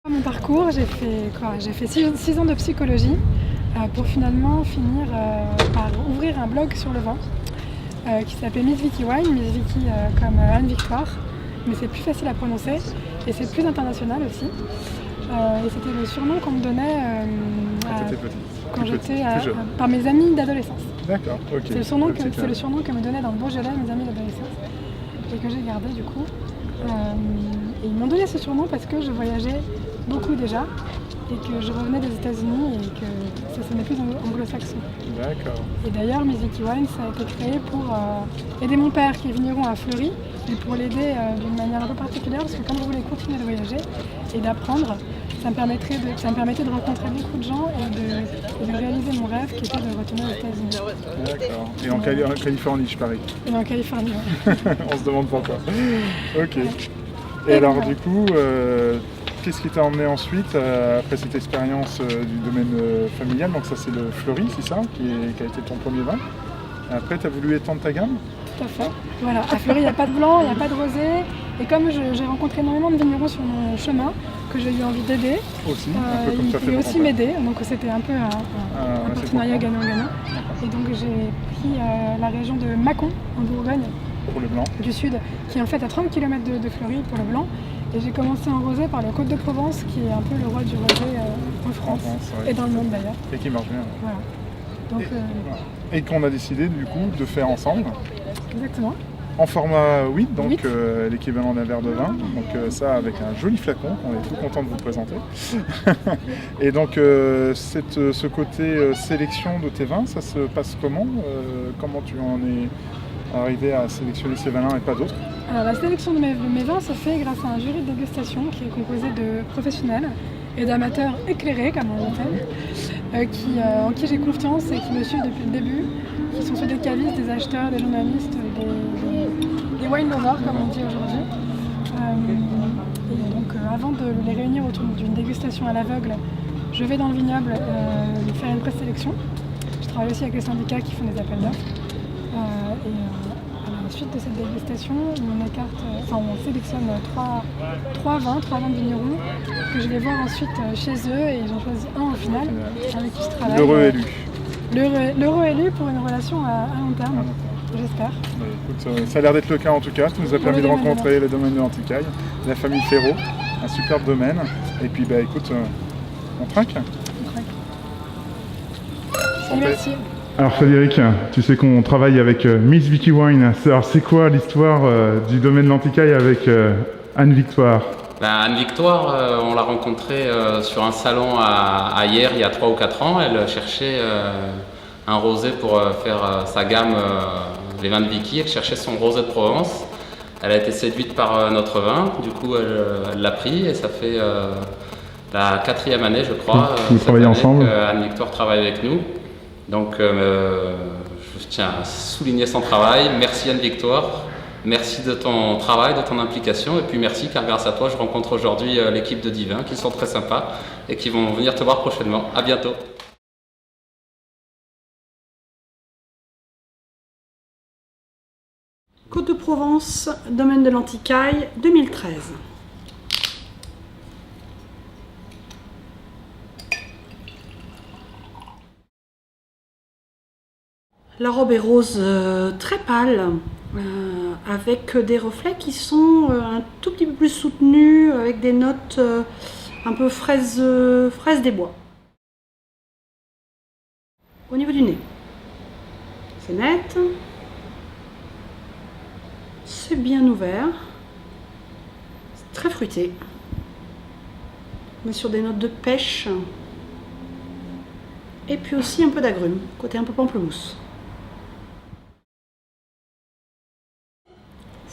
Mon parcours, j'ai fait 6 ans de psychologie pour finalement finir par ouvrir un blog sur le vin qui s'appelait Miss Vicky Wine, Miss Vicky comme Anne Victoire, mais c'est plus facile à prononcer et c'est plus international aussi. Et c'était le surnom qu'on me donnait quand j'étais par mes amis d'adolescence. D'accord, ok. C'est le surnom que me donnaient dans le Beaujolais mes amis d'adolescence et que j'ai gardé du coup. Et ils m'ont donné ce surnom parce que je voyageais beaucoup déjà et que je revenais des États-Unis et que ça sonnait plus anglo-saxon. D'accord. Et d'ailleurs, Miss Vicky Wine, ça a été créé pour aider mon père qui est vigneron à Fleury et pour l'aider d'une manière un peu particulière parce que comme je voulais continuer de voyager et d'apprendre, ça me permettait de rencontrer beaucoup de gens et de réaliser mon rêve qui était de retourner aux États-Unis. D'accord. Et en Californie, je parie. Et en Californie, ouais. On se demande pourquoi. Ok. Et alors du coup, qu'est-ce qui t'a emmené ensuite, après cette expérience du domaine familial, donc ça c'est le Fleury, c'est ça, qui a été ton premier vin. Après, tu as voulu étendre ta gamme? Tout à fait. Voilà, à Fleury, il n'y a pas de blanc, il n'y a pas de rosé. Et comme j'ai rencontré énormément de vignerons sur mon chemin, que j'ai eu envie d'aider, aussi, un peu comme ils pouvaient aussi m'aider. Donc c'était un peu un partenariat gagnant-gagnant. Et donc j'ai pris la région de Mâcon, en Bourgogne, pour le blanc, du sud, qui est en fait à 30 km de Fleury pour le blanc. Et j'ai commencé en rosé par le Côte de Provence, qui est un peu le roi du rosé en France, ouais. Et dans le monde d'ailleurs. Et qui marche bien. Voilà. Donc, et qu'on a décidé du coup de faire ensemble. Exactement. En format 8, donc l'équivalent d'un verre de vin. Donc ça avec un joli flacon qu'on est tout content de vous présenter. Et donc ce côté sélection de tes vins, ça se passe comment? Comment tu en es arrivé à sélectionner ces vins-là et pas d'autres? Alors la sélection de mes vins se fait grâce à un jury de dégustation qui est composé de professionnels et d'amateurs éclairés, comme on l'appelle, en qui j'ai confiance et qui me suivent depuis le début, qui sont soit des cavistes, des acheteurs, des journalistes, des wine lovers comme on dit aujourd'hui. Et donc avant de les réunir autour d'une dégustation à l'aveugle, je vais dans le vignoble faire une présélection. Je travaille aussi avec les syndicats qui font des appels d'offres. À la suite de cette dégustation, on sélectionne trois vins de vignerons que je vais voir ensuite chez eux et j'en choisis un au final avec qui je travaille. L'heureux élu. L'heureux élu pour une relation à long terme, j'espère. Écoute, ça a l'air d'être le cas en tout cas. Ça nous a permis de rencontrer le domaine de l'Anticaille, la famille Ferraud, un superbe domaine. Et puis écoute, on trinque. On trinque. Et merci. Alors Frédéric, tu sais qu'on travaille avec Miss Vicky Wine. Alors c'est quoi l'histoire du domaine de l'Anticaille avec Anne Victoire? Anne Victoire, on l'a rencontrée sur un salon à Hyères il y a 3 ou 4 ans. Elle cherchait un rosé pour faire sa gamme, les vins de Vicky. Elle cherchait son rosé de Provence. Elle a été séduite par notre vin, du coup elle l'a pris et ça fait la 4e année je crois. Vous travaillez ensemble? Anne Victoire travaille avec nous. Donc je tiens à souligner son travail. Merci Anne Victoire, merci de ton travail, de ton implication et puis merci car grâce à toi je rencontre aujourd'hui l'équipe de Divin qui sont très sympas et qui vont venir te voir prochainement. À bientôt. Côte de Provence, domaine de l'Anticaille, 2013. La robe est rose très pâle, avec des reflets qui sont un tout petit peu plus soutenus, avec des notes un peu fraises des bois. Au niveau du nez, c'est net, c'est bien ouvert, c'est très fruité, mais sur des notes de pêche, et puis aussi un peu d'agrumes, côté un peu pamplemousse.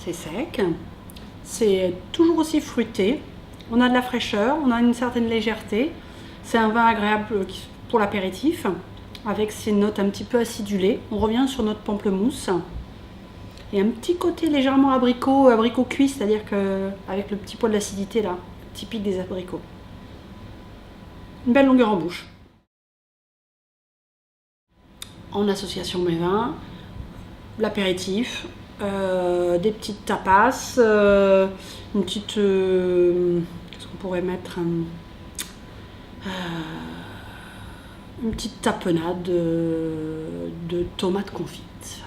C'est sec, c'est toujours aussi fruité, on a de la fraîcheur, on a une certaine légèreté. C'est un vin agréable pour l'apéritif, avec ses notes un petit peu acidulées. On revient sur notre pamplemousse. Et un petit côté légèrement abricot cuit, c'est-à-dire qu'avec le petit poil d'acidité là, typique des abricots. Une belle longueur en bouche. En association mes vins, l'apéritif, des petites tapas, une petite, qu'est-ce qu'on pourrait mettre une petite tapenade de tomates confites.